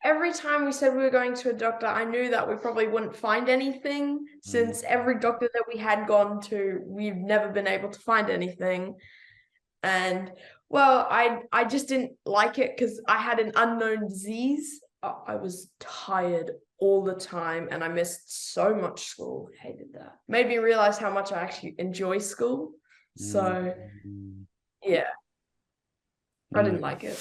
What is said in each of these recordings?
every time we said we were going to a doctor, I knew that we probably wouldn't find anything since every doctor that we had gone to, we've never been able to find anything. And well, I just didn't like it because I had an unknown disease. I was tired all the time and I missed so much school. Hated that. Made me realize how much I actually enjoy school. So yeah, I didn't like it.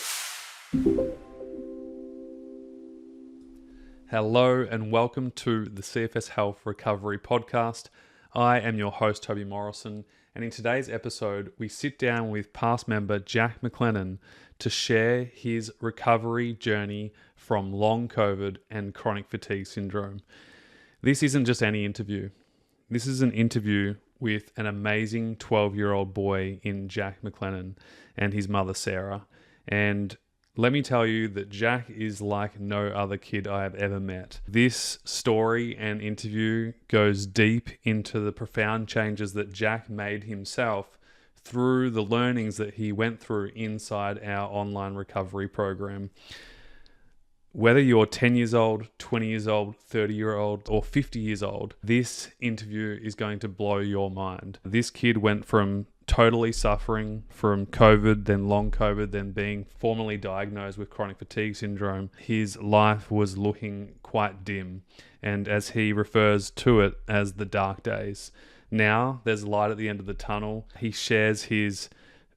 Hello and welcome to the CFS Health Recovery Podcast. I am your host, Toby Morrison, and in today's episode, we sit down with past member Jack McLennan to share his recovery journey from long COVID and chronic fatigue syndrome. This isn't just any interview. This is an interview with an amazing 12-year-old boy in Jack McLennan and his mother, Sarah. And let me tell you that Jack is like no other kid I have ever met. This story and interview goes deep into the profound changes that Jack made himself through the learnings that he went through inside our online recovery program. Whether you're 10 years old, 20 years old, 30-year-old, or 50 years old, this interview is going to blow your mind. This kid went from totally suffering from COVID, then long COVID, then being formally diagnosed with chronic fatigue syndrome. His life was looking quite dim, and as he refers to it as the dark days. Now there's light at the end of the tunnel. He shares his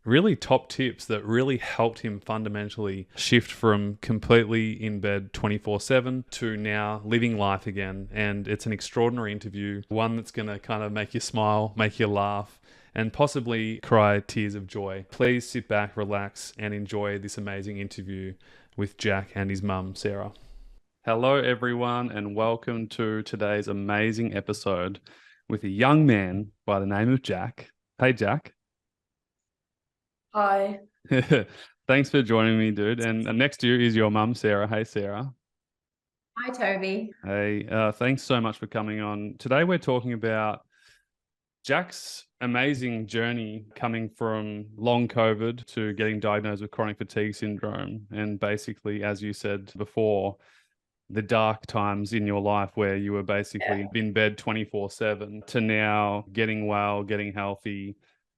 really top tips that really helped him fundamentally shift from completely in bed 24/7 to now living life again. And it's an extraordinary interview, one that's going to kind of make you smile, make you laugh, and possibly cry tears of joy. Please sit back, relax, and enjoy this amazing interview with Jack and his mum, Sarah. Hello, everyone, and welcome to today's amazing episode with a young man by the name of Jack. Hey, Jack. Hi. Thanks for joining me, dude. And next to you is your mum, Sarah. Hey, Sarah. Hi, Toby. Hey, thanks so much for coming on. Today we're talking about Jack's amazing journey coming from long COVID to getting diagnosed with chronic fatigue syndrome. And basically, as you said before, the dark times in your life where you were basically in bed 24/7 to now getting well, getting healthy,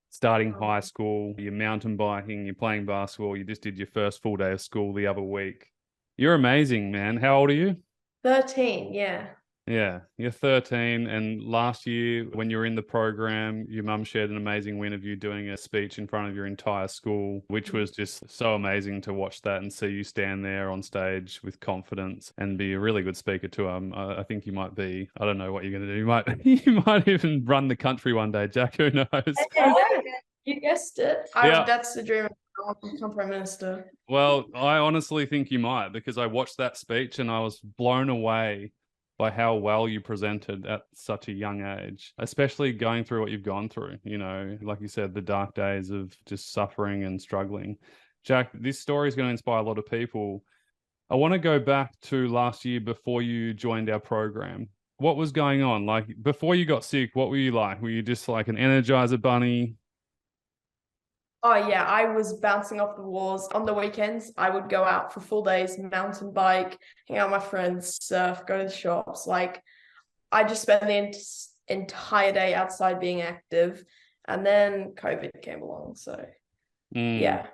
starting high school, you're mountain biking, you're playing basketball, you just did your first full day of school the other week. You're amazing, man. How old are you? 13, yeah. Yeah, you're 13. And last year when you were in the program, your mum shared an amazing win of you doing a speech in front of your entire school, which was just so amazing to watch that and see you stand there on stage with confidence and be a really good speaker to them. I think you might be, I don't know what you're going to do. You might even run the country one day, Jack. Who knows? You guessed it. That's the dream. I want to become Prime Minister. Well, I honestly think you might, because I watched that speech and I was blown away by how well you presented at such a young age, especially going through what you've gone through, you know, like you said, the dark days of just suffering and struggling. Jack, this story is going to inspire a lot of people. I want to go back to last year before you joined our program. What was going on? Like, before you got sick, what were you like? Were you just like an Energizer bunny? Oh yeah, I was bouncing off the walls. On the weekends, I would go out for full days, mountain bike, hang out with my friends, surf, go to the shops. Like, I just spent the entire day outside being active. And then COVID came along, so yeah.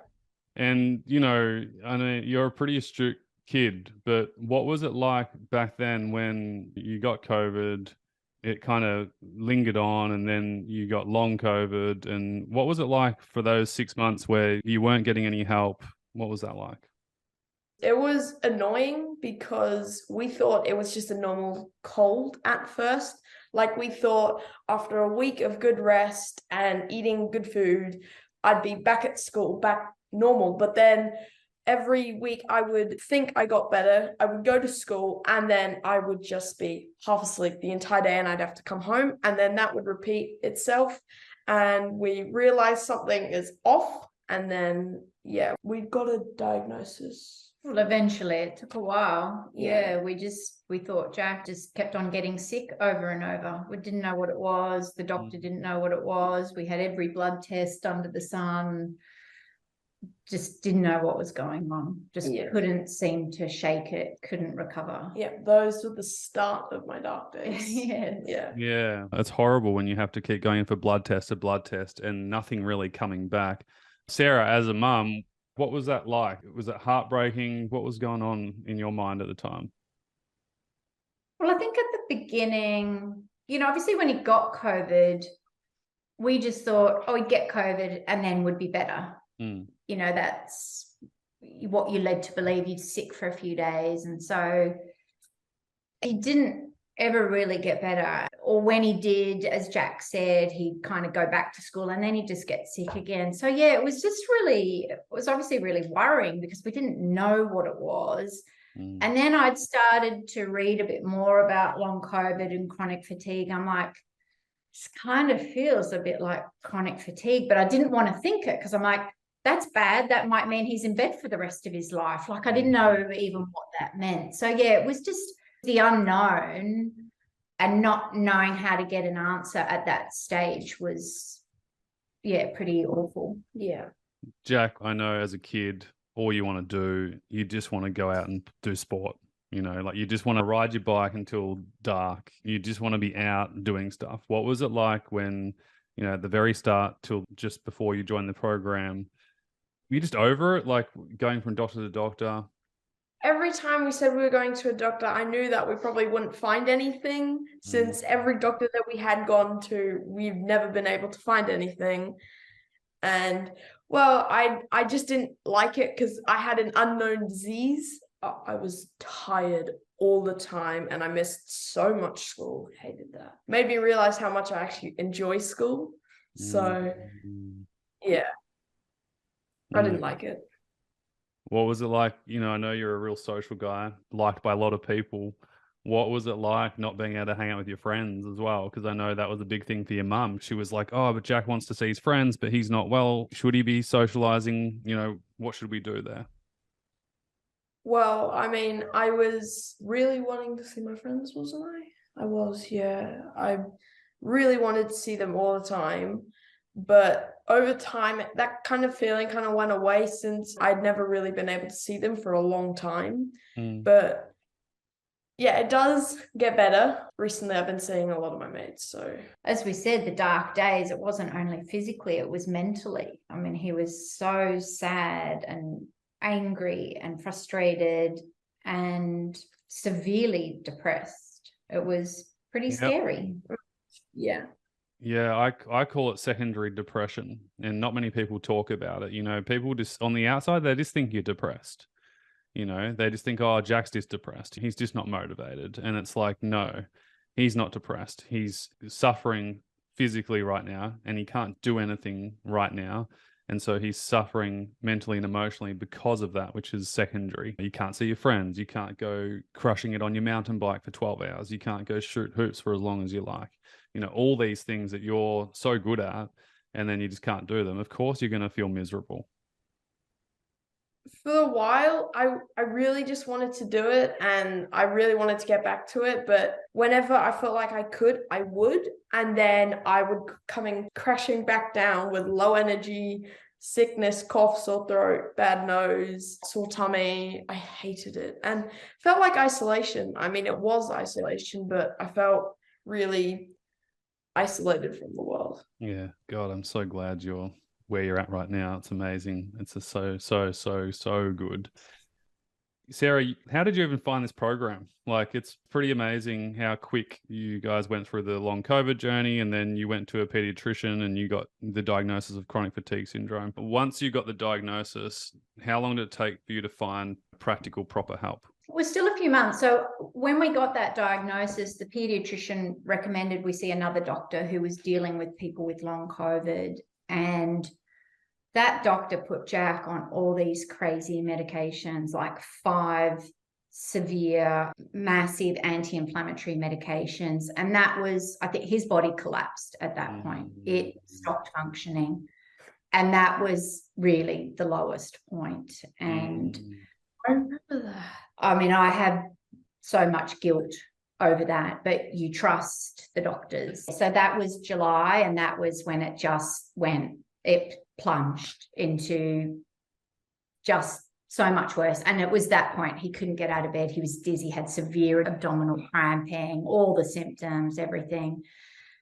And, you know, I know you're a pretty astute kid, but what was it like back then when you got COVID? It kind of lingered on and then you got long COVID. And what was it like for those 6 months where you weren't getting any help? What was that like? It was annoying because we thought it was just a normal cold at first. Like, we thought after a week of good rest and eating good food, I'd be back at school, back normal. But then every week I would think I got better. I would go to school and then I would just be half asleep the entire day and I'd have to come home, and then that would repeat itself. And we realized something is off, and then, yeah, we got a diagnosis. Well, eventually it took a while. Yeah. We thought Jack just kept on getting sick over and over. We didn't know what it was. The doctor didn't know what it was. We had every blood test under the sun. just didn't know what was going on. Just Yeah. couldn't seem to shake it, couldn't recover. Yeah, those were the start of my dark days. Yes. Yeah. Yeah, it's horrible when you have to keep going in for blood test to blood test and nothing really coming back. Sarah, as a mum, what was that like? Was it heartbreaking? What was going on in your mind at the time? Well, I think at the beginning, obviously when he got COVID, we just thought, oh, he'd get COVID and then would be better. Mm. That's what you led to believe. He'd sick for a few days. And so he didn't ever really get better. Or when he did, as Jack said, he'd kind of go back to school and then he'd just get sick again. So yeah, it was obviously really worrying because we didn't know what it was. Mm. And then I'd started to read a bit more about long COVID and chronic fatigue. I'm like, this kind of feels a bit like chronic fatigue, but I didn't want to think it because I'm like, that's bad. That might mean he's in bed for the rest of his life. Like I didn't know even what that meant. So yeah, it was just the unknown, and not knowing how to get an answer at that stage was, pretty awful. Yeah. Jack, I know as a kid, all you want to do, you just want to go out and do sport. Like you just want to ride your bike until dark. You just want to be out doing stuff. What was it like when, at the very start till just before you joined the program, were you just over it, like going from doctor to doctor? Every time we said we were going to a doctor, I knew that we probably wouldn't find anything since every doctor that we had gone to, we've never been able to find anything. And well, I just didn't like it because I had an unknown disease. I was tired all the time and I missed so much school. Hated that. Made me realize how much I actually enjoy school. So yeah, I didn't like it. What was it like? I know you're a real social guy, liked by a lot of people. What was it like not being able to hang out with your friends as well? Because I know that was a big thing for your mum. She was like, oh, but Jack wants to see his friends, but he's not well. Should he be socializing? What should we do there? Well, I mean, I was really wanting to see my friends, wasn't I? I was, yeah. I really wanted to see them all the time. But over time, that kind of feeling kind of went away since I'd never really been able to see them for a long time. But yeah, it does get better. Recently, I've been seeing a lot of my mates. So as we said, the dark days, it wasn't only physically, it was mentally. I mean, he was so sad and angry and frustrated and severely depressed. It was pretty scary. Yeah. Yeah, I call it secondary depression, and not many people talk about it. People just on the outside, they just think you're depressed. They just think, oh, Jack's just depressed. He's just not motivated. And it's like, no, he's not depressed. He's suffering physically right now and he can't do anything right now. And so he's suffering mentally and emotionally because of that, which is secondary. You can't see your friends. You can't go crushing it on your mountain bike for 12 hours. You can't go shoot hoops for as long as you like. All these things that you're so good at, and then you just can't do them. Of course, you're going to feel miserable. For a while, I really just wanted to do it and I really wanted to get back to it. But whenever I felt like I could, I would. And then I would coming crashing back down with low energy, sickness, cough, sore throat, bad nose, sore tummy. I hated it and felt like isolation. I mean, it was isolation, but I felt really isolated from the world. Yeah. God, I'm so glad you're where you're at right now. It's amazing. It's so good. Sarah, how did you even find this program? Like, it's pretty amazing how quick you guys went through the long COVID journey, and then you went to a pediatrician and you got the diagnosis of chronic fatigue syndrome. But once you got the diagnosis, how long did it take for you to find practical, proper help? It was still a few months. So when we got that diagnosis, the pediatrician recommended we see another doctor who was dealing with people with long COVID. And that doctor put Jack on all these crazy medications, like 5 severe, massive anti-inflammatory medications. And that was, I think his body collapsed at that point. It stopped functioning. And that was really the lowest point. And I remember that. I mean, I have so much guilt over that, but you trust the doctors. So that was July, and that was when it just went, it plunged into just so much worse. And it was that point he couldn't get out of bed. He was dizzy, had severe abdominal cramping, all the symptoms, everything.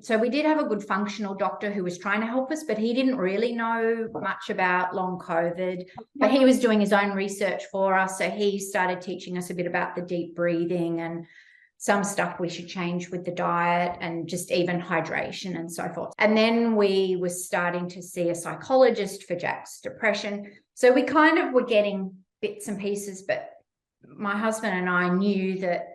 So we did have a good functional doctor who was trying to help us, but he didn't really know much about long COVID. But he was doing his own research for us. So he started teaching us a bit about the deep breathing and some stuff we should change with the diet and just even hydration and so forth. And then we were starting to see a psychologist for Jack's depression. So we kind of were getting bits and pieces, but my husband and I knew that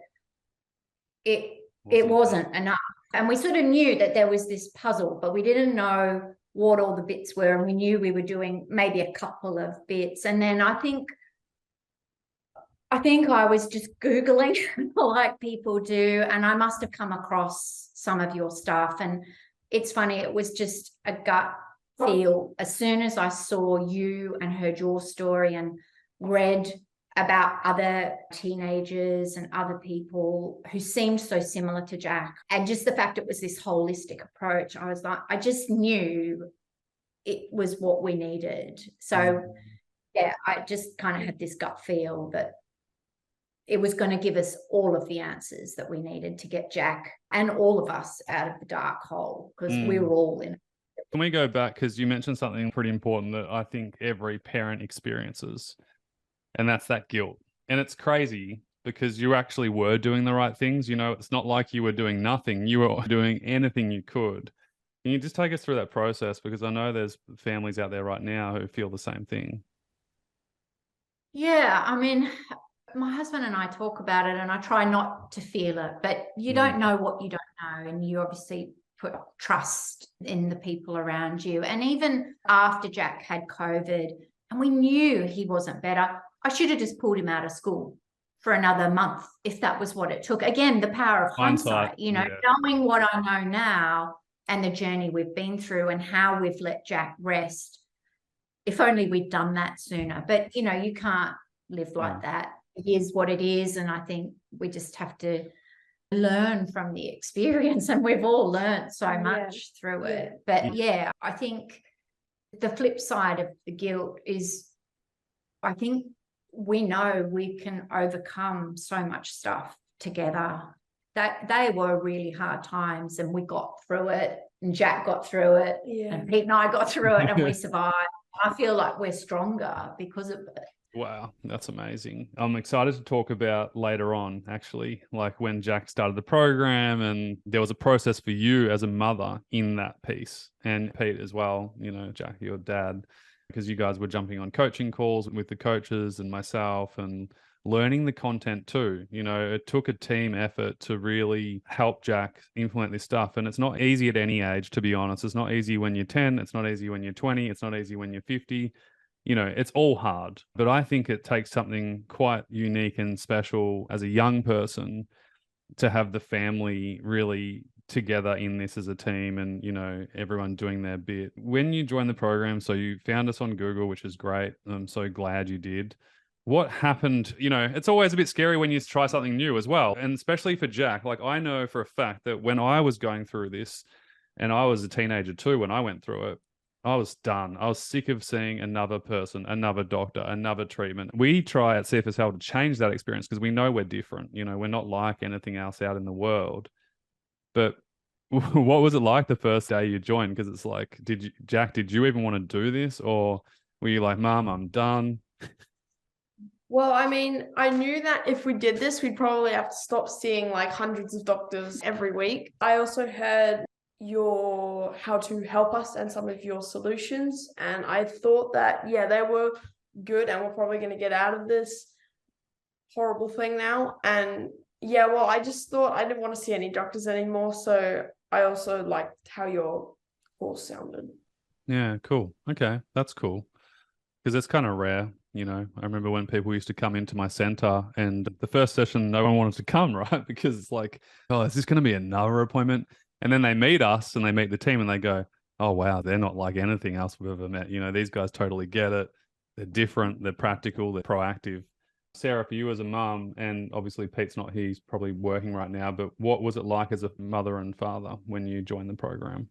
it wasn't enough. And we sort of knew that there was this puzzle, but we didn't know what all the bits were. And we knew we were doing maybe a couple of bits. And then I think I was just Googling like people do, and I must have come across some of your stuff. And it's funny, it was just a gut feel. As soon as I saw you and heard your story and read about other teenagers and other people who seemed so similar to Jack, and just the fact it was this holistic approach, I was like, I just knew it was what we needed. So yeah, I just kind of had this gut feel that it was going to give us all of the answers that we needed to get Jack and all of us out of the dark hole, because we were all in it. Can we go back, because you mentioned something pretty important that I think every parent experiences, and that's that guilt. And it's crazy because you actually were doing the right things. You know, it's not like you were doing nothing. You were doing anything you could. Can you just take us through that process? Because I know there's families out there right now who feel the same thing. Yeah, I mean, my husband and I talk about it, and I try not to feel it, but you don't know what you don't know. And you obviously put trust in the people around you. And even after Jack had COVID and we knew he wasn't better, I should have just pulled him out of school for another month if that was what it took. Again, the power of hindsight, you know, knowing what I know now and the journey we've been through and how we've let Jack rest. If only we'd done that sooner. But, you know, you can't live like that. It is what it is. And I think we just have to learn from the experience. And we've all learned so much through it. But yeah, I think the flip side of the guilt is, I think we know we can overcome so much stuff together. That they were really hard times, and we got through it, and Jack got through it, and Pete and I got through it, and we survived. I feel like we're stronger because of it. Wow, that's amazing. I'm excited to talk about later on, actually, like when Jack started the program, and there was a process for you as a mother in that piece, and Pete as well, you know, Jack, your dad, because you guys were jumping on coaching calls with the coaches and myself and learning the content too. You know, it took a team effort to really help Jack implement this stuff. And it's not easy at any age, to be honest. It's not easy when you're 10. It's not easy when you're 20. It's not easy when you're 50. You know, it's all hard. But I think it takes something quite unique and special as a young person to have the family really together in this as a team, and, you know, everyone doing their bit. When you joined the program, so you found us on Google, which is great. I'm so glad you did. What happened? You know, it's always a bit scary when you try something new as well. And especially for Jack, like I know for a fact that when I was going through this, and I was a teenager too, when I went through it, I was done. I was sick of seeing another person, another doctor, another treatment. We try at CFS Health to change that experience because we know we're different. You know, we're not like anything else out in the world. But what was it like the first day you joined? Because it's like, Jack, did you even want to do this? Or were you like, Mom, I'm done? Well, I mean, I knew that if we did this, we'd probably have to stop seeing like hundreds of doctors every week. I also heard your how to help us and some of your solutions, and I thought that they were good, and we're probably going to get out of this horrible thing now. And I just thought I didn't want to see any doctors anymore, so I also liked how your course sounded. Yeah, cool. Okay, that's cool, because it's kind of rare. You know, I remember when people used to come into my center, and the first session, no one wanted to come, right? Because it's like, oh, is this going to be another appointment? And then they meet us and they meet the team and they go, oh, wow, they're not like anything else we've ever met. You know, these guys totally get it. They're different. They're practical. They're proactive. Sarah, for you as a mum, and obviously Pete's not here, he's probably working right now, but what was it like as a mother and father when you joined the program?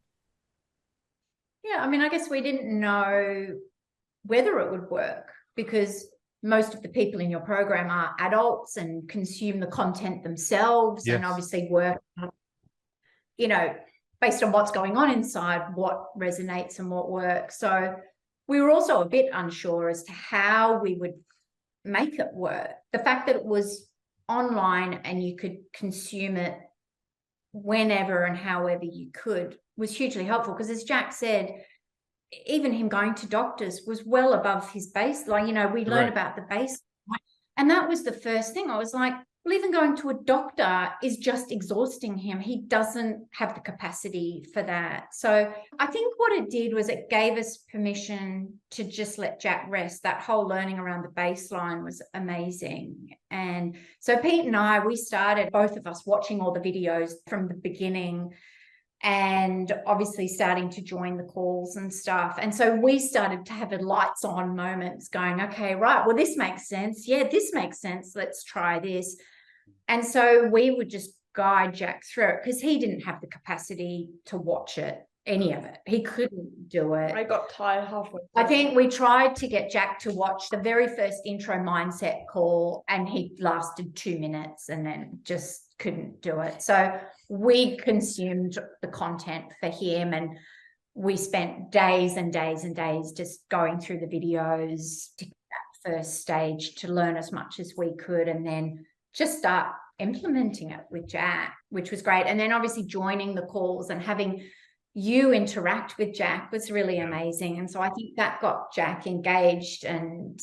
Yeah, I mean, I guess we didn't know whether it would work. because most of the people in your program are adults and consume the content themselves, Yes. and obviously work, based on what's going on inside, what resonates and what works. So we were also a bit unsure as to how we would make it work. The fact that it was online and you could consume it whenever and however you could was hugely helpful, because as Jack said, even him going to doctors was well above his baseline. We learn about the baseline. And that was the first thing. I was like, well, even going to a doctor is just exhausting him. He doesn't have the capacity for that. So I think what it did was it gave us permission to just let Jack rest. That whole learning around the baseline was amazing. And so Pete and I, we started, both of us, watching all the videos from the beginning, and obviously starting to join the calls and stuff. And so we started to have a lights on moments going, okay, right, well, this makes sense. Yeah, this makes sense. Let's try this. And so we would just guide Jack through it, because he didn't have the capacity to watch it, any of it. He couldn't do it. I got tired halfway. I think we tried to get Jack to watch the very first intro mindset call, and he lasted 2 minutes and then just couldn't do it. So we consumed the content for him, and we spent days and days and days just going through the videos to get that first stage, to learn as much as we could, and then just start implementing it with Jack, which was great. And then obviously joining the calls and having you interact with Jack was really amazing. And so I think that got Jack engaged and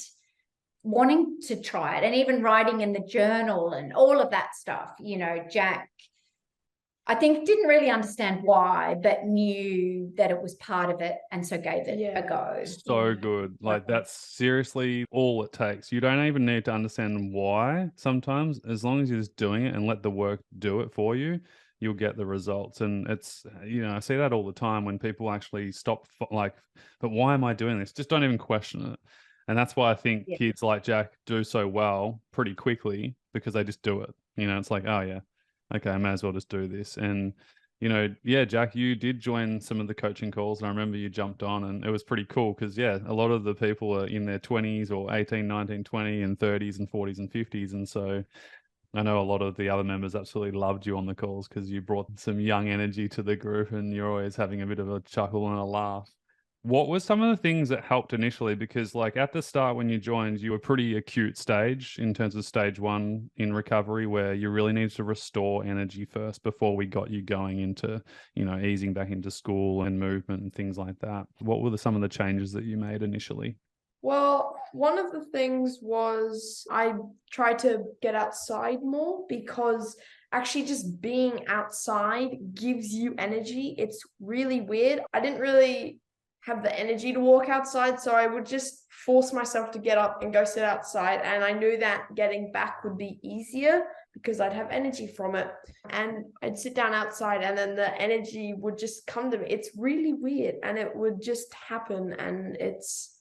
wanting to try it, and even writing in the journal and all of that stuff. Jack, I think, didn't really understand why, but knew that it was part of it, and so gave it a go. So good. Like, that's seriously all it takes. You don't even need to understand why sometimes. As long as you're just doing it and let the work do it for you, you'll get the results. And it's, I see that all the time when people actually stop, like, but why am I doing this? Just don't even question it. And that's why I think kids like Jack do so well pretty quickly, because they just do it. It's like, oh yeah, okay, I may as well just do this. And, Jack, you did join some of the coaching calls, and I remember you jumped on, and it was pretty cool because, a lot of the people are in their 20s or 18, 19, 20 and 30s and 40s and 50s. And so I know a lot of the other members absolutely loved you on the calls because you brought some young energy to the group, and you're always having a bit of a chuckle and a laugh. What were some of the things that helped initially? Because like at the start when you joined, you were pretty acute stage in terms of stage 1 in recovery, where you really needed to restore energy first before we got you going into, easing back into school and movement and things like that. What were some of the changes that you made initially? Well, one of the things was I tried to get outside more, because actually just being outside gives you energy. It's really weird. I didn't really have the energy to walk outside, so I would just force myself to get up and go sit outside, and I knew that getting back would be easier because I'd have energy from it, and I'd sit down outside and then the energy would just come to me. It's really weird, and it would just happen, and it's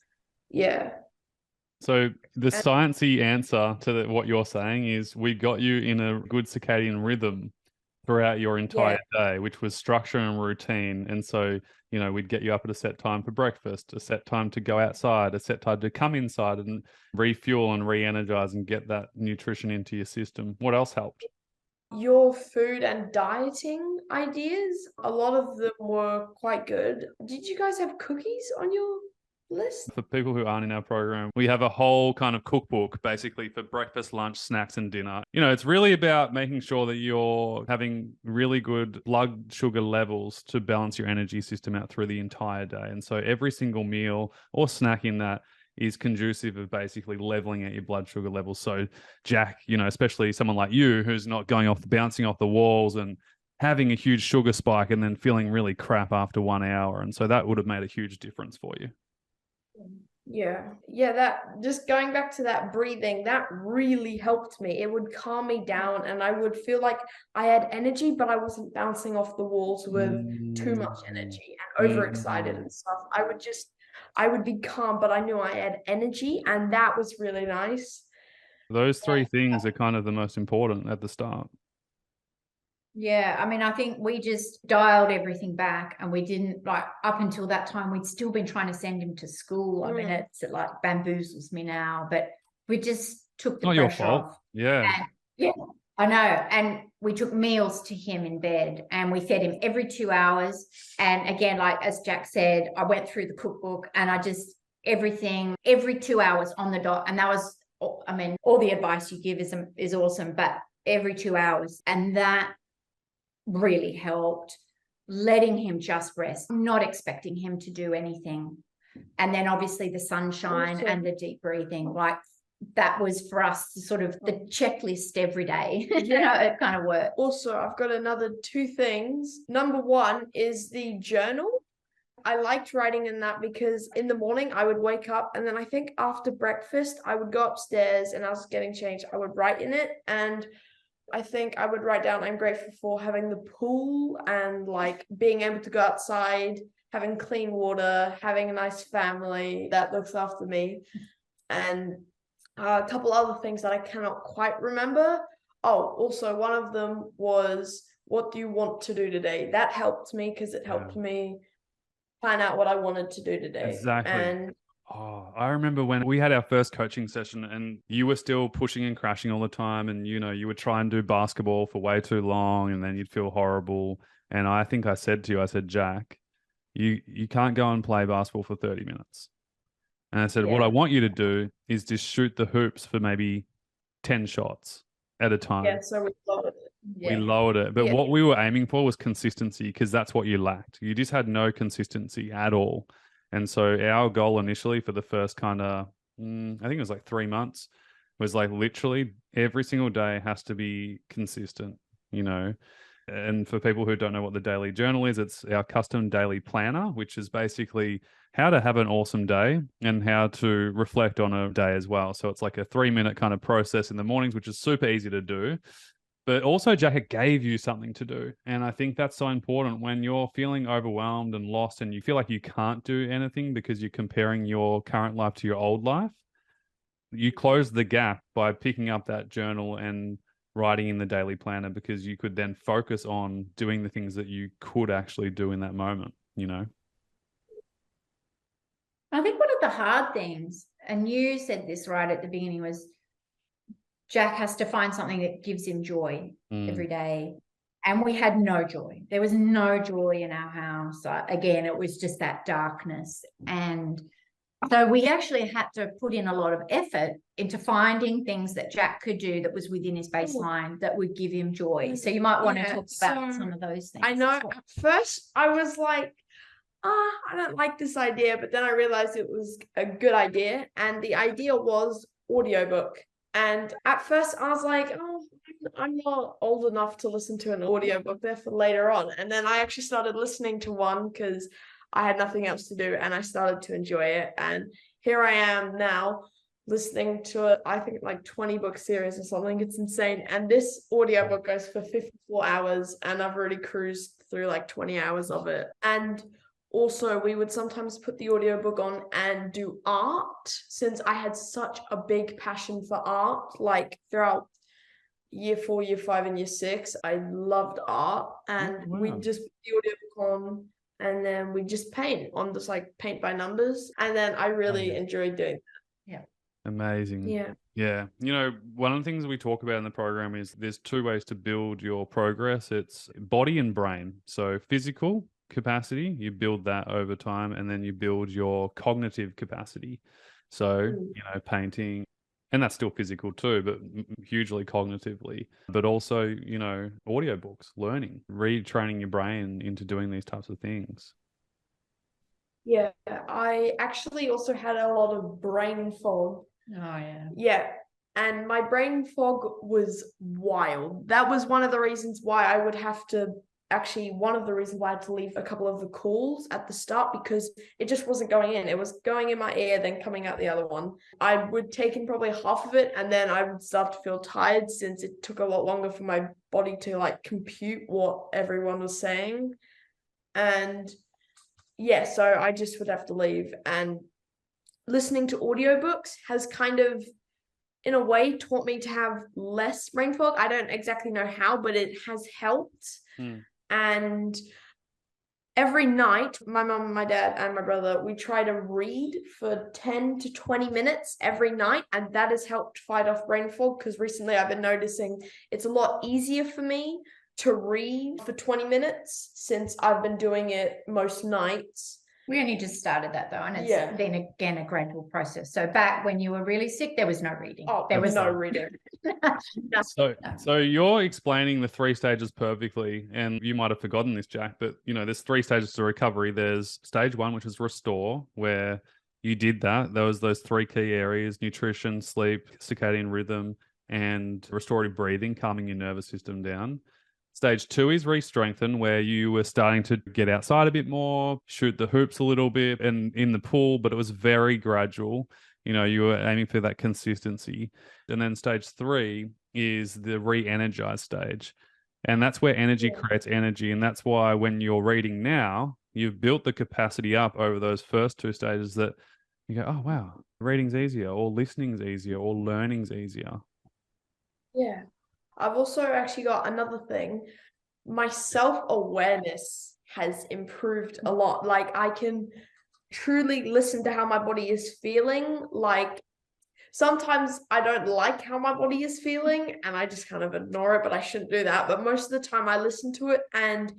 So the sciencey answer to what you're saying is we got you in a good circadian rhythm throughout your entire day, which was structure and routine. And so, we'd get you up at a set time for breakfast, a set time to go outside, a set time to come inside and refuel and re-energize and get that nutrition into your system. What else helped? Your food and dieting ideas, a lot of them were quite good. Did you guys have cookies on your list? For people who aren't in our program, we have a whole kind of cookbook basically for breakfast, lunch, snacks, and dinner. It's really about making sure that you're having really good blood sugar levels to balance your energy system out through the entire day. And so every single meal or snack in that is conducive of basically leveling out your blood sugar levels. So Jack, especially someone like you who's not bouncing off the walls and having a huge sugar spike and then feeling really crap after 1 hour. And so that would have made a huge difference for you. That, just going back to that breathing, that really helped me. It would calm me down, and I would feel like I had energy, but I wasn't bouncing off the walls with too much energy and overexcited and stuff. I would be calm, but I knew I had energy, and that was really nice. Those three things are kind of the most important at the start. Yeah, I mean, I think we just dialed everything back, and we didn't, like, up until that time, we'd still been trying to send him to school. I mean, it's like bamboozles me now, but we just took the Not your pressure fault. off. Yeah. And yeah, I know. And we took meals to him in bed, and we fed him every 2 hours. And again, like as Jack said, I went through the cookbook, and I just everything every 2 hours on the dot. And that was, I mean, all the advice you give is awesome, but every 2 hours, and that really helped, letting him just rest, not expecting him to do anything. And then obviously the sunshine and the deep breathing, like that was for us sort of the checklist every day. It kind of worked. Also, I've got another 2 things. Number 1 is the journal. I liked writing in that because in the morning I would wake up, and then I think after breakfast I would go upstairs, and I was getting changed. I would write in it, and I think I would write down, I'm grateful for having the pool and like being able to go outside, having clean water, having a nice family that looks after me, and a couple other things that I cannot quite remember. Oh, also one of them was, what do you want to do today? That helped me because it helped me plan out what I wanted to do today. Exactly. And I remember when we had our first coaching session and you were still pushing and crashing all the time, and you would try and do basketball for way too long, and then you'd feel horrible. And I think I said to you, I said, Jack, you can't go and play basketball for 30 minutes. And I said, what I want you to do is just shoot the hoops for maybe 10 shots at a time. Yeah, so we lowered it. We lowered it. But what we were aiming for was consistency, because that's what you lacked. You just had no consistency at all. And so our goal initially for the first kind of, I think it was like 3 months, was like literally every single day has to be consistent, And for people who don't know what the daily journal is, it's our custom daily planner, which is basically how to have an awesome day and how to reflect on a day as well. So it's like a 3-minute kind of process in the mornings, which is super easy to do. But also, Jack, it gave you something to do. And I think that's so important when you're feeling overwhelmed and lost and you feel like you can't do anything because you're comparing your current life to your old life. You close the gap by picking up that journal and writing in the daily planner, because you could then focus on doing the things that you could actually do in that moment, I think one of the hard things, and you said this right at the beginning, was Jack has to find something that gives him joy every day. And we had no joy. There was no joy in our house. Again, it was just that darkness. And so we actually had to put in a lot of effort into finding things that Jack could do that was within his baseline that would give him joy. So you might want to talk about some of those things. I know at first I was like, I don't like this idea, but then I realized it was a good idea. And the idea was audiobook. And at first I was like, I'm not old enough to listen to an audiobook, there for later on. And then I actually started listening to one because I had nothing else to do, and I started to enjoy it. And here I am now listening to I think like 20 book series or something. It's insane. And this audiobook goes for 54 hours, and I've already cruised through like 20 hours of it. And also, we would sometimes put the audiobook on and do art, since I had such a big passion for art. Like throughout year 4, year 5, and year 6, I loved art. And we just put the audiobook on, and then we just paint on just like paint by numbers. And then I really enjoyed doing that. Yeah. Amazing. Yeah. One of the things we talk about in the program is there's 2 ways to build your progress. It's body and brain. So physical capacity, you build that over time, and then you build your cognitive capacity. So, painting, and that's still physical too, but hugely cognitively. But also, audiobooks, learning, retraining your brain into doing these types of things. Yeah, I actually also had a lot of brain fog. Oh, yeah. Yeah. And my brain fog was wild. That was one of the reasons why I would have to one of the reasons why I had to leave a couple of the calls at the start, because it just wasn't going in. It was going in my ear, then coming out the other one. I would take in probably half of it, and then I would start to feel tired, since it took a lot longer for my body to like compute what everyone was saying. And yeah, so I just would have to leave. And listening to audiobooks has kind of in a way taught me to have less brain fog. I don't exactly know how, but it has helped. And every night, my mom, my dad, and my brother, we try to read for 10 to 20 minutes every night. And that has helped fight off brain fog, because recently I've been noticing it's a lot easier for me to read for 20 minutes since I've been doing it most nights. We only just started that though, and it's been again a gradual process. So back when you were really sick, there was no reading. There was no reading. So you're explaining the 3 stages perfectly, and you might have forgotten this, Jack, but there's 3 stages to recovery. There's stage 1, which is restore, where you did that. There was those 3 key areas: nutrition, sleep, circadian rhythm, and restorative breathing, calming your nervous system down. Stage 2 is re-strengthen, where you were starting to get outside a bit more, shoot the hoops a little bit and in the pool, but it was very gradual. You were aiming for that consistency. And then stage 3 is the re-energize stage. And that's where energy creates energy. And that's why when you're reading now, you've built the capacity up over those first 2 stages that you go, oh, wow, reading's easier, or listening's easier, or learning's easier. Yeah. I've also actually got another thing. My self-awareness has improved a lot. Like, I can truly listen to how my body is feeling. Like, sometimes I don't like how my body is feeling and I just kind of ignore it, but I shouldn't do that. But most of the time I listen to it, and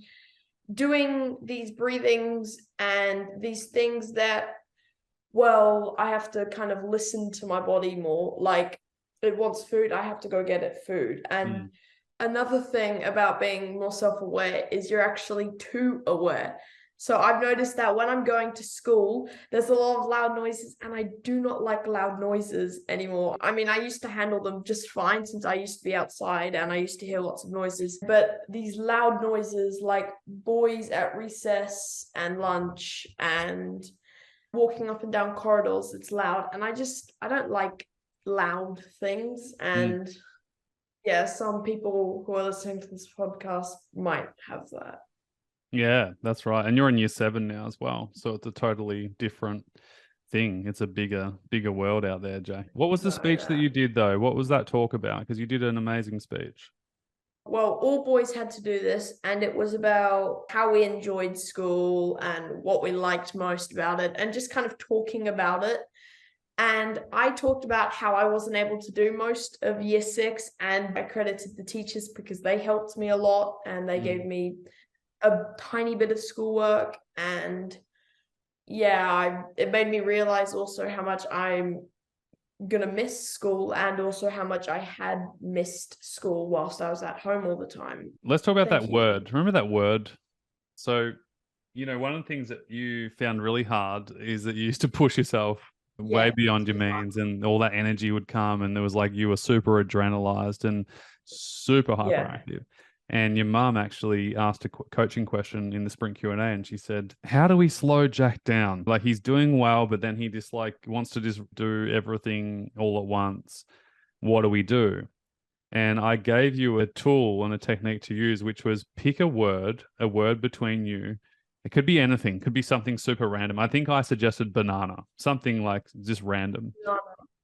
doing these breathings and these things that, I have to kind of listen to my body more. Like, it wants food, I have to go get it food. And another thing about being more self-aware is you're actually too aware. So I've noticed that when I'm going to school, there's a lot of loud noises, and I do not like loud noises anymore. I mean, I used to handle them just fine since I used to be outside and I used to hear lots of noises. But these loud noises, like boys at recess and lunch and walking up and down corridors, it's loud. And I don't like loud things. And some people who are listening to this podcast might have that. Yeah, that's right. And you're in year 7 now as well, so it's a totally different thing. It's a bigger world out there, Jay. What was the speech that you did though? What was that talk about? Because you did an amazing speech. Well, all boys had to do this, and it was about how we enjoyed school and what we liked most about it, and just kind of talking about it. And I talked about how I wasn't able to do most of year 6, and I credited the teachers because they helped me a lot, and they gave me a tiny bit of schoolwork. And it made me realize also how much I'm gonna miss school, and also how much I had missed school whilst I was at home all the time. Let's talk about that word. Remember that word? So, one of the things that you found really hard is that you used to push yourself way beyond your means, and all that energy would come, and there was like you were super adrenalized and super hyperactive. And your mum actually asked a coaching question in the sprint Q&A, and she said, how do we slow Jack down? Like, he's doing well, but then he just wants to just do everything all at once. What do we do? And I gave you a tool and a technique to use, which was pick a word between you. It could be anything, could be something super random. I think I suggested banana, something like just random.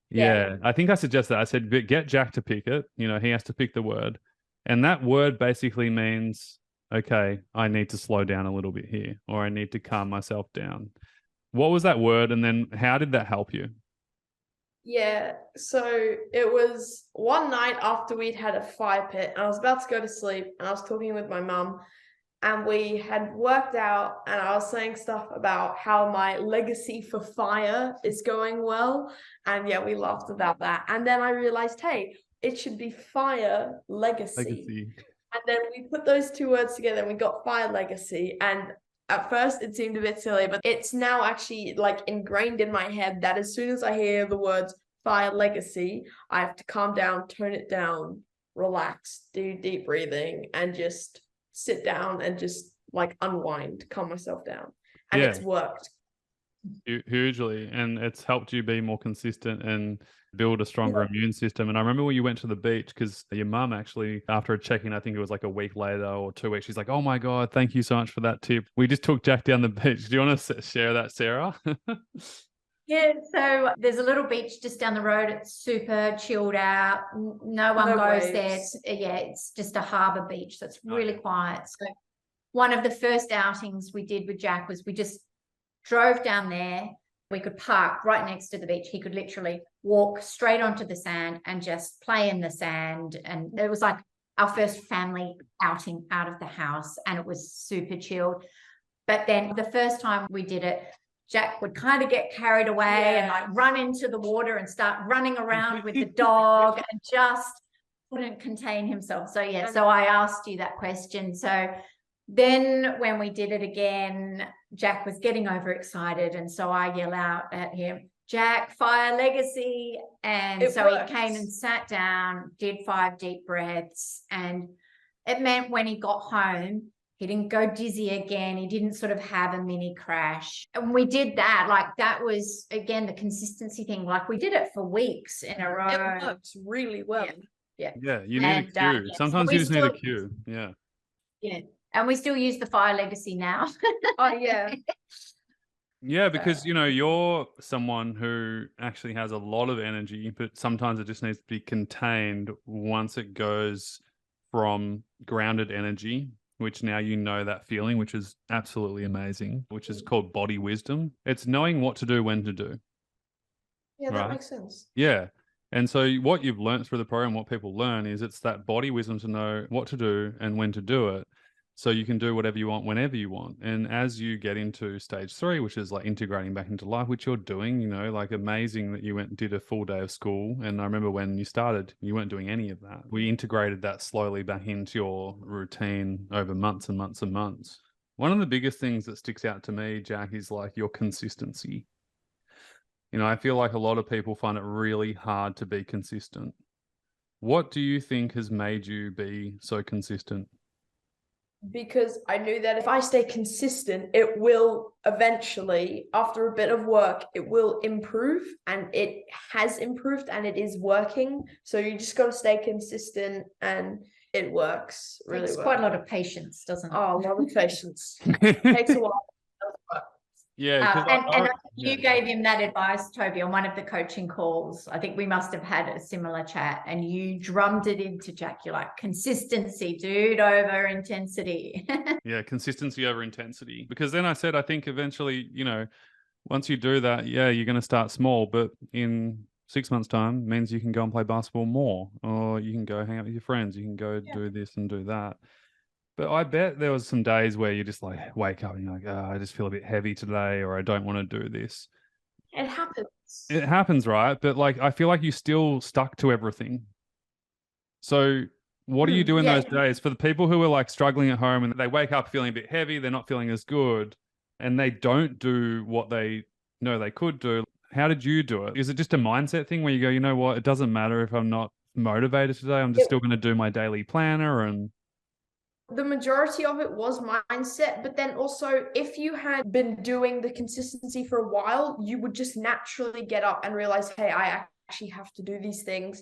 Yeah, I think I suggested that. I said, get Jack to pick it. He has to pick the word. And that word basically means, okay, I need to slow down a little bit here, or I need to calm myself down. What was that word? And then how did that help you? Yeah, so it was one night after we'd had a fire pit, and I was about to go to sleep, and I was talking with my mum, and we had worked out, and I was saying stuff about how my legacy for fire is going well. And we laughed about that. And then I realized, hey, it should be fire legacy. And then we put those 2 words together, and we got fire legacy. And at first it seemed a bit silly, but it's now actually like ingrained in my head that as soon as I hear the words fire legacy, I have to calm down, tone it down, relax, do deep breathing, and just sit down and just like unwind, calm myself down. And it's worked hugely, and it's helped you be more consistent and build a stronger immune system. And I remember when you went to the beach, because your mum actually, after a check-in, I think it was like a week later or 2 weeks, she's like, oh my God, thank you so much for that tip. We just took Jack down the beach. Do you want to share that, Sarah? Yeah, so there's a little beach just down the road. It's super chilled out. No one goes there. It's just a harbour beach. So it's really quiet. So one of the first outings we did with Jack was we just drove down there. We could park right next to the beach. He could literally walk straight onto the sand and just play in the sand. And it was like our first family outing out of the house, and it was super chilled. But then the first time we did it, Jack would kind of get carried away and like run into the water and start running around with the dog and just couldn't contain himself. So so I asked you that question. So then when we did it again, Jack was getting overexcited. And so I yell out at him, Jack, fire legacy. And it works. He came and sat down, did 5 deep breaths. And it meant when he got home, he didn't go dizzy again. He didn't sort of have a mini crash. And we did that. Like that was, again, the consistency thing. Like we did it for weeks in a row. It works really well. Yeah, you need a cue. Sometimes you just need a cue. Yeah. Yeah. And we still use the fire legacy now. Oh, yeah. Yeah, because, you're someone who actually has a lot of energy, but sometimes it just needs to be contained once it goes from grounded energy, which now that feeling, which is absolutely amazing, which is called body wisdom. It's knowing what to do, when to do. Yeah, that makes sense. Yeah. And so what you've learned through the program, what people learn is it's that body wisdom to know what to do and when to do it. So you can do whatever you want, whenever you want. And as you get into stage 3, which is like integrating back into life, which you're doing, like amazing that you went and did a full day of school. And I remember when you started, you weren't doing any of that. We integrated that slowly back into your routine over months and months and months. One of the biggest things that sticks out to me, Jack, is like your consistency. I feel like a lot of people find it really hard to be consistent. What do you think has made you be so consistent? Because I knew that if I stay consistent, it will eventually, after a bit of work, it will improve, and it has improved and it is working. So you just got to stay consistent and it works really well. It's quite a lot of patience, doesn't it? Oh, a lot of patience. It takes a while. Yeah, and you gave him that advice, Toby, on one of the coaching calls. I think we must have had a similar chat, and you drummed it into Jack. You're like, consistency, dude, over intensity. Yeah, consistency over intensity. Because then I said, I think eventually, once you do that, you're going to start small, but in 6 months' time means you can go and play basketball more, or you can go hang out with your friends. You can go do this and do that. But I bet there was some days where you just like wake up and you're like, I just feel a bit heavy today, or I don't want to do this. It happens. It happens, right? But like, I feel like you still stuck to everything. So what do you do in those days for the people who are like struggling at home and they wake up feeling a bit heavy, they're not feeling as good, and they don't do what they know they could do? How did you do it? Is it just a mindset thing where you go, you know what, it doesn't matter if I'm not motivated today, I'm just still going to do my daily planner? And the majority of it was mindset, but then also if you had been doing the consistency for a while, you would just naturally get up and realize, hey, I actually have to do these things.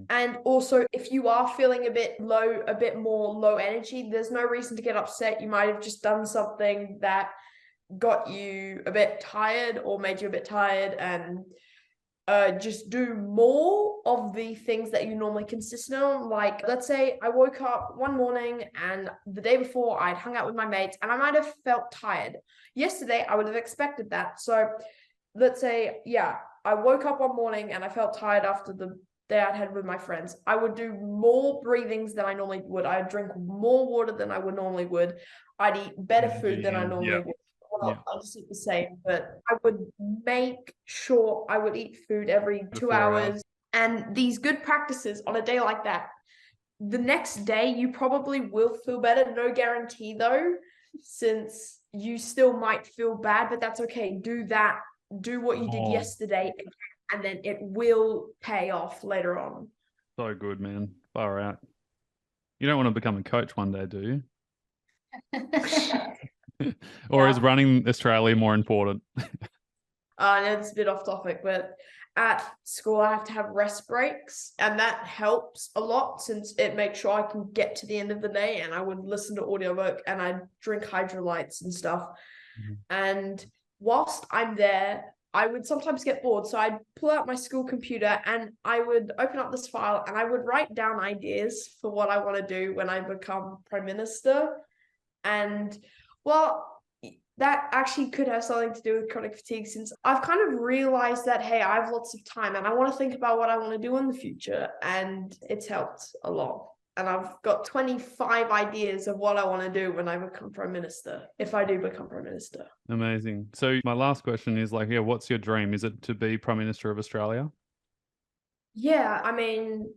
And also if you are feeling a bit low, a bit more low energy, there's no reason to get upset. You might have just done something that got you a bit tired or made you a bit tired, and just do more of the things that you normally consistent on. Like, let's say I woke up one morning and the day before I'd hung out with my mates and I might have felt tired. Yesterday, I would have expected that. So let's say, I woke up one morning and I felt tired after the day I'd had with my friends. I would do more breathings than I normally would. I'd drink more water than I would normally would. I'd eat better food than I normally would. Well, I'll just eat the same, but I would make sure I would eat food every 2 hours. And these good practices on a day like that, the next day you probably will feel better. No guarantee though, since you still might feel bad, but that's okay. Do that. Do what you did yesterday, and then it will pay off later on. So good, man. Far out. You don't want to become a coach one day, do you? Or is running Australia more important? I know it's a bit off topic, but at school I have to have rest breaks, and that helps a lot since it makes sure I can get to the end of the day. And I would listen to audiobook and I'd drink hydrolytes and stuff. And whilst I'm there, I would sometimes get bored. So I'd pull out my school computer and I would open up this file and I would write down ideas for what I want to do when I become Prime Minister. And well, that actually could have something to do with chronic fatigue, since I've kind of realized that, hey, I have lots of time and I want to think about what I want to do in the future. And it's helped a lot. And I've got 25 ideas of what I want to do when I become Prime Minister, if I do become Prime Minister. Amazing. So my last question is like, yeah, what's your dream? Is it to be Prime Minister of Australia? Yeah, I mean,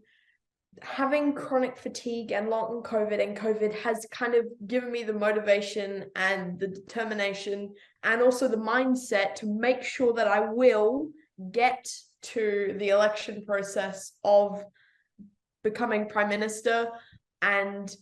having chronic fatigue and long COVID and COVID has kind of given me the motivation and the determination and also the mindset to make sure that I will get to the election process of becoming Prime Minister. And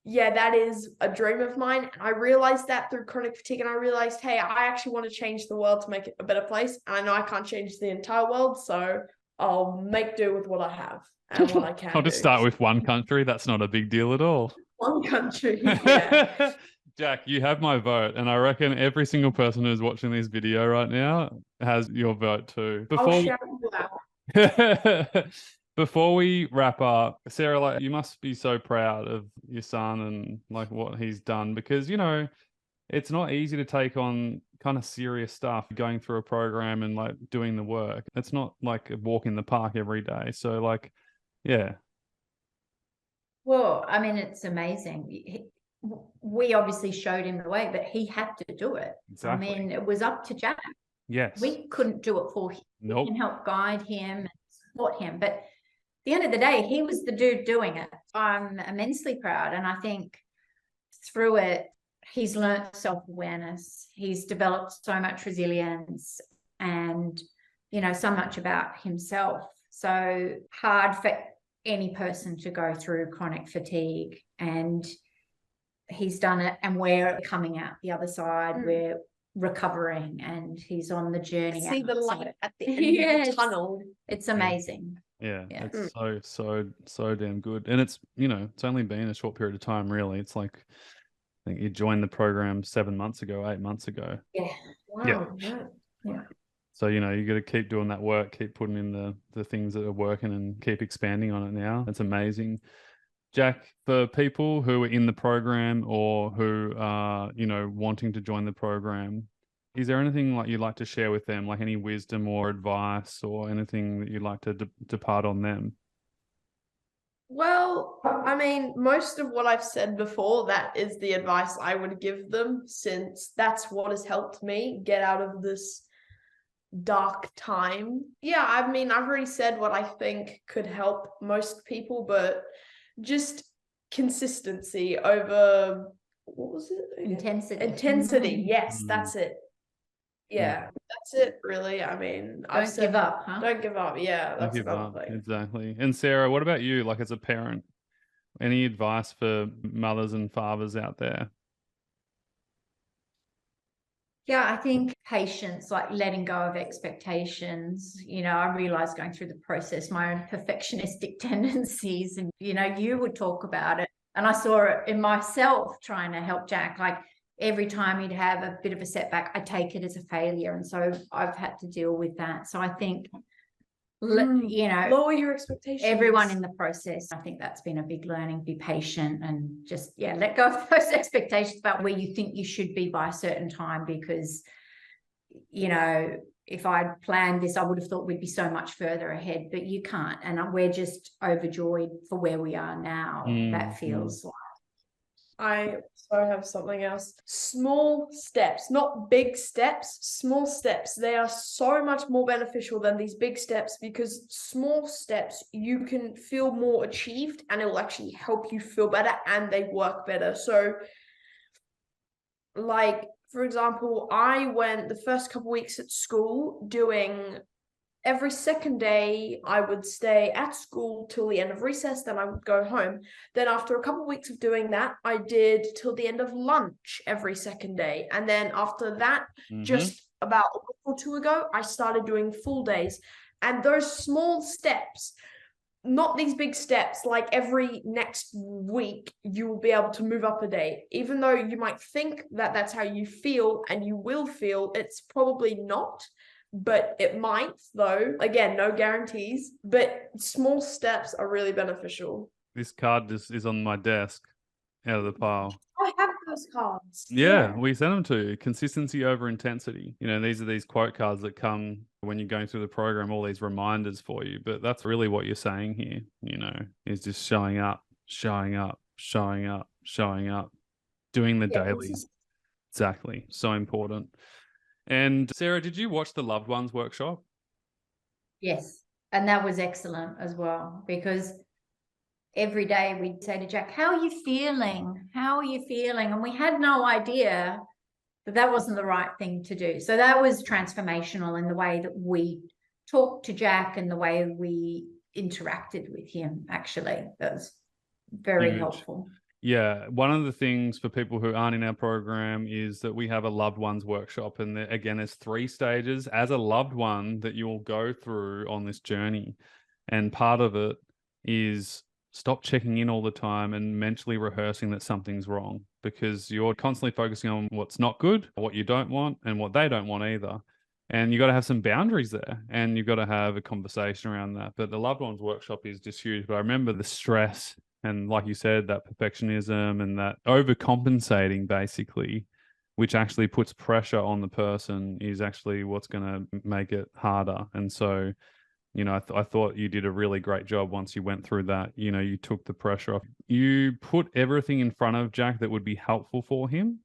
yeah, that is a dream of mine. I realized that through chronic fatigue, and I realized, hey, I actually want to change the world to make it a better place. And I know I can't change the entire world, so I'll make do with what I have and what I can. I'll just start with one country. That's not a big deal at all. One country, yeah. Jack, you have my vote, and I reckon every single person who's watching this video right now has your vote too. I'll shout you out. Before we wrap up, Sarah, like, you must be so proud of your son and like what he's done, because, you know, it's not easy to take on kind of serious stuff, going through a program and like doing the work. It's not like a walk in the park every day. So like, yeah. Well, I mean, it's amazing. We obviously showed him the way, but he had to do it. Exactly. I mean, it was up to Jack. Yes. We couldn't do it for him. Nope. We can help guide him and support him. But at the end of the day, he was the dude doing it. I'm immensely proud. And I think through it, he's learned self-awareness. He's developed so much resilience and, you know, so much about himself. So hard for any person to go through chronic fatigue, and he's done it, and we're coming out the other side. We're recovering, and he's on the journey. See the light at the end of the tunnel. It's amazing. Yeah. It's so damn good. And it's, you know, it's only been a short period of time, really. It's like, I think you joined the program 8 months ago. Yeah. Wow. Yeah. So, you know, you got to keep doing that work, keep putting in the things that are working and keep expanding on it now. It's amazing. Jack, for people who are in the program or who are, you know, wanting to join the program, is there anything like you'd like to share with them, like any wisdom or advice or anything that you'd like to depart on them? Well, I mean, most of what I've said before, that is the advice I would give them, since that's what has helped me get out of this dark time. Yeah, I mean, I've already said what I think could help most people, but just consistency over, what was it? Intensity. Yes, that's it. Yeah, that's it, really. I mean, Don't give up, huh? Don't give up. Yeah, Don't that's give another up. thing. Exactly. And Sarah, what about you? Like, as a parent, any advice for mothers and fathers out there? Yeah, I think patience, like letting go of expectations. You know, I realized going through the process, my own perfectionistic tendencies, and, you know, you would talk about it. And I saw it in myself trying to help Jack. Like, every time he'd have a bit of a setback, I take it as a failure. And so I've had to deal with that. So I think, you know, lower your expectations. Everyone in the process, I think that's been a big learning. Be patient and just, yeah, let go of those expectations about where you think you should be by a certain time, because, you know, if I'd planned this, I would have thought we'd be so much further ahead, but you can't. And we're just overjoyed for where we are now. That feels like. I also have something else. Small steps, not big steps, small steps. They are so much more beneficial than these big steps, because small steps, you can feel more achieved and it will actually help you feel better and they work better. So, like, for example, I went the first couple weeks at school doing every second day. I would stay at school till the end of recess, then I would go home. Then after a couple of weeks of doing that, I did till the end of lunch every second day. And then after that, just about a week or two ago, I started doing full days. And those small steps, not these big steps, like every next week, you will be able to move up a day. Even though you might think that that's how you feel and you will feel, it's probably not. but it might, though. Again, no guarantees, but small steps are really beneficial. This card just is on my desk out of the pile. I have those cards. Yeah, we sent them to you. Consistency over intensity. You know, these are these quote cards that come when you're going through the program, all these reminders for you. But that's really what you're saying here, you know, is just showing up, showing up, showing up, showing up, doing the daily. Exactly. So important. And Sarah, did you watch the Loved Ones workshop? Yes. And that was excellent as well, because every day we'd say to Jack, how are you feeling? How are you feeling? And we had no idea that that wasn't the right thing to do. So that was transformational in the way that we talked to Jack and the way we interacted with him, actually. That was very helpful. Yeah, one of the things for people who aren't in our program is that we have a loved ones workshop. And again, there's 3 stages as a loved one that you'll go through on this journey. And part of it is stop checking in all the time and mentally rehearsing that something's wrong, because you're constantly focusing on what's not good, what you don't want, and what they don't want either. And you got to have some boundaries there, and you've got to have a conversation around that. But the loved ones workshop is just huge. But I remember the stress and, like you said, that perfectionism and that overcompensating, basically, which actually puts pressure on the person, is actually what's going to make it harder. And so, you know, I thought you did a really great job once you went through that. You know, you took the pressure off. You put everything in front of Jack that would be helpful for him.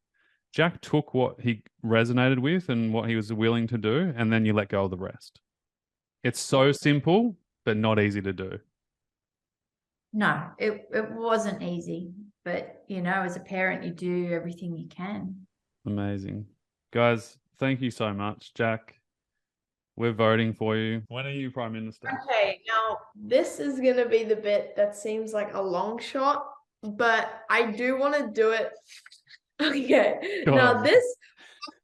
Jack took what he resonated with and what he was willing to do, and then you let go of the rest. It's so simple, but not easy to do. No, it wasn't easy, but, you know, as a parent, you do everything you can. Amazing. Guys, thank you so much. Jack, we're voting for you. When are you Prime Minister? Okay, now this is going to be the bit that seems like a long shot, but I do want to do it. Okay, now this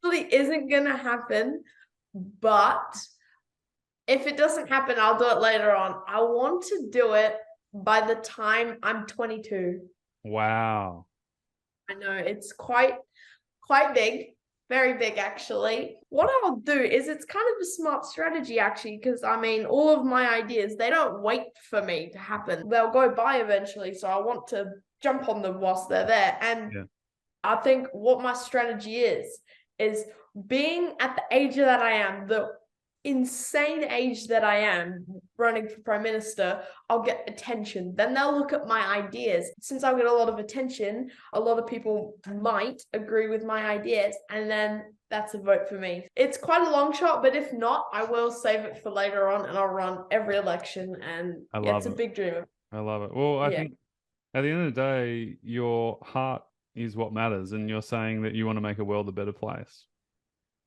probably isn't going to happen, but if it doesn't happen, I'll do it later on. I want to do it by the time I'm 22. Wow. I know, it's quite big, very big actually. What I'll do is, it's kind of a smart strategy actually, because I mean, all of my ideas, they don't wait for me to happen. They'll go by eventually, so I want to jump on them whilst they're there. And I think what my strategy is being at the age that I am, the insane age that I am, running for Prime Minister, I'll get attention. Then they'll look at my ideas. Since I'll get a lot of attention, a lot of people might agree with my ideas, and then that's a vote for me. It's quite a long shot, but if not, I will save it for later on, and I'll run every election, and it's a big dream. I love it. Well, I think at the end of the day, your heart is what matters, and you're saying that you want to make a world a better place.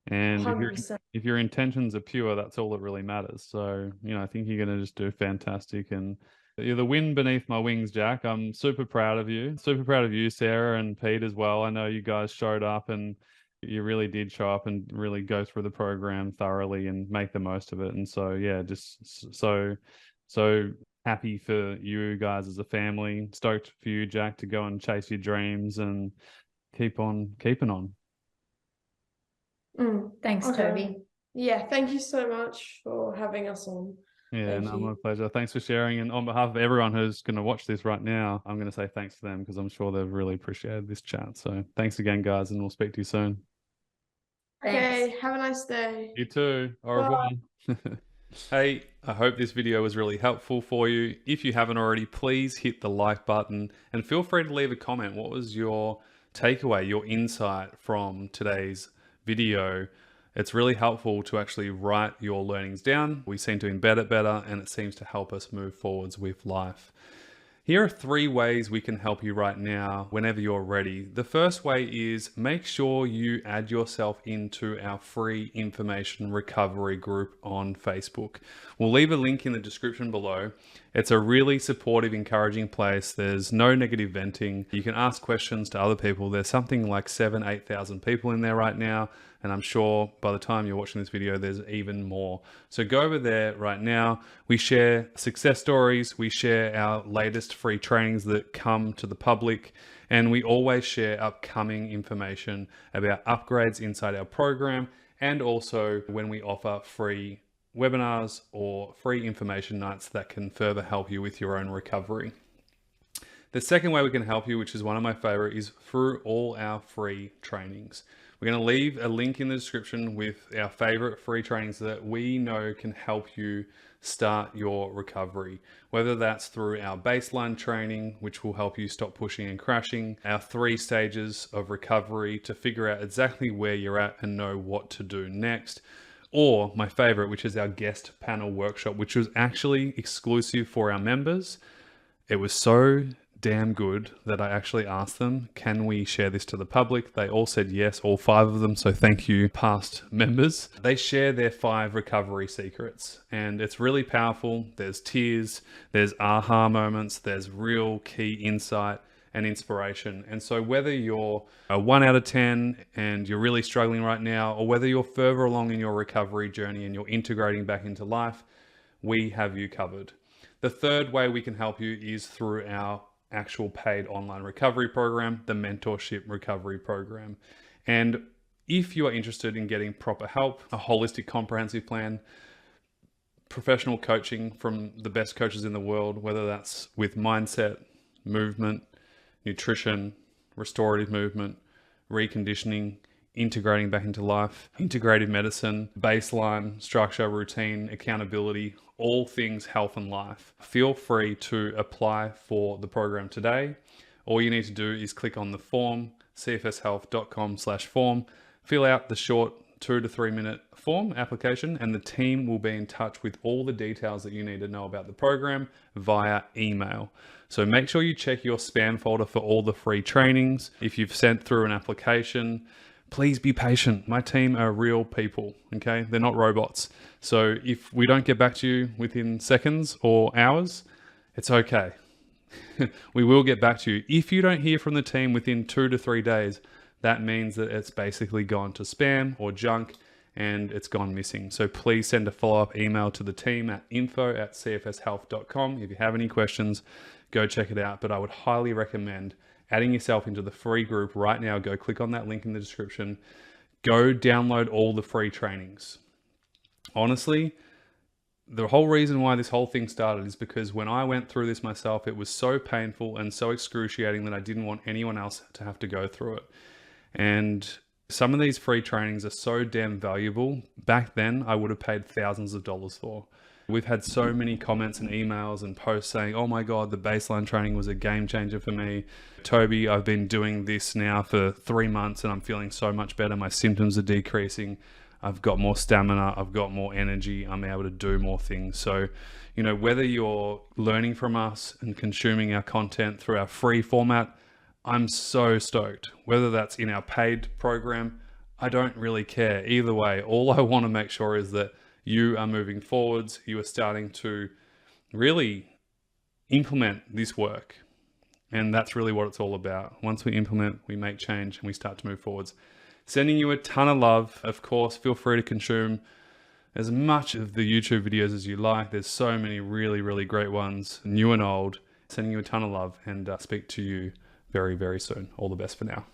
And if your intentions are pure, that's all that really matters. So, you know, I think you're going to just do fantastic. And you're the wind beneath my wings, Jack. I'm super proud of you. Super proud of you, Sarah and Pete as well. I know you guys showed up, and you really did show up and really go through the program thoroughly and make the most of it. And so, yeah, just so happy for you guys as a family. Stoked for you, Jack, to go and chase your dreams and keep on keeping on. Thanks, Toby. Yeah, thank you so much for having us on. Yeah, my pleasure. Thanks for sharing. And on behalf of everyone who's going to watch this right now, I'm going to say thanks to them, because I'm sure they've really appreciated this chat. So thanks again, guys, and we'll speak to you soon. Okay, have a nice day. You too. Au revoir. Hey, I hope this video was really helpful for you. If you haven't already, please hit the like button and feel free to leave a comment. What was your takeaway, your insight from today's video? It's really helpful to actually write your learnings down. We seem to embed it better, and it seems to help us move forwards with life. Here are 3 ways we can help you right now whenever you're ready. The first way is make sure you add yourself into our free information recovery group on Facebook. We'll leave a link in the description below. It's a really supportive, encouraging place. There's no negative venting. You can ask questions to other people. There's something like 7,000-8,000 people in there right now. And I'm sure by the time you're watching this video, there's even more. So go over there right now. We share success stories. We share our latest free trainings that come to the public. And we always share upcoming information about upgrades inside our program and also when we offer free webinars or free information nights that can further help you with your own recovery. The second way we can help you, which is one of my favorite, is through all our free trainings. We're going to leave a link in the description with our favorite free trainings that we know can help you start your recovery, whether that's through our baseline training, which will help you stop pushing and crashing, our 3 stages of recovery to figure out exactly where you're at and know what to do next, or my favorite, which is our guest panel workshop, which was actually exclusive for our members. It was so damn good that I actually asked them, can we share this to the public? They all said yes, all 5 of them. So thank you, past members. They share their 5 recovery secrets, and it's really powerful. There's tears, there's aha moments, there's real key insight and inspiration. And so whether you're a 1 out of 10 and you're really struggling right now, or whether you're further along in your recovery journey and you're integrating back into life, we have you covered. The third way we can help you is through our actual paid online recovery program, the Mentorship Recovery Program. And if you are interested in getting proper help, a holistic comprehensive plan, professional coaching from the best coaches in the world, whether that's with mindset, movement, nutrition, restorative movement, reconditioning, integrating back into life, integrative medicine, baseline, structure, routine, accountability, all things health and life, feel free to apply for the program today. All you need to do is click on the form, cfshealth.com/form, fill out the short 2 to 3 minute form application, and the team will be in touch with all the details that you need to know about the program via email. So make sure you check your spam folder for all the free trainings. If you've sent through an application, please be patient. My team are real people, okay? They're not robots. So if we don't get back to you within seconds or hours, it's okay. We will get back to you. If you don't hear from the team within 2 to 3 days, that means that it's basically gone to spam or junk and it's gone missing. So please send a follow-up email to the team at info@cfshealth.com. If you have any questions, go check it out. But I would highly recommend adding yourself into the free group right now. Go click on that link in the description. Go download all the free trainings. Honestly, the whole reason why this whole thing started is because when I went through this myself, it was so painful and so excruciating that I didn't want anyone else to have to go through it. And some of these free trainings are so damn valuable. Back then, I would have paid thousands of dollars for. We've had so many comments and emails and posts saying, oh my God, the baseline training was a game changer for me. Toby, I've been doing this now for 3 months and I'm feeling so much better. My symptoms are decreasing. I've got more stamina. I've got more energy. I'm able to do more things. So, you know, whether you're learning from us and consuming our content through our free format, I'm so stoked. Whether that's in our paid program, I don't really care. Either way, all I want to make sure is that you are moving forwards. You are starting to really implement this work. And that's really what it's all about. Once we implement, we make change and we start to move forwards. Sending you a ton of love. Of course, feel free to consume as much of the YouTube videos as you like. There's so many really, really great ones, new and old. Sending you a ton of love and speak to you very, very soon. All the best for now.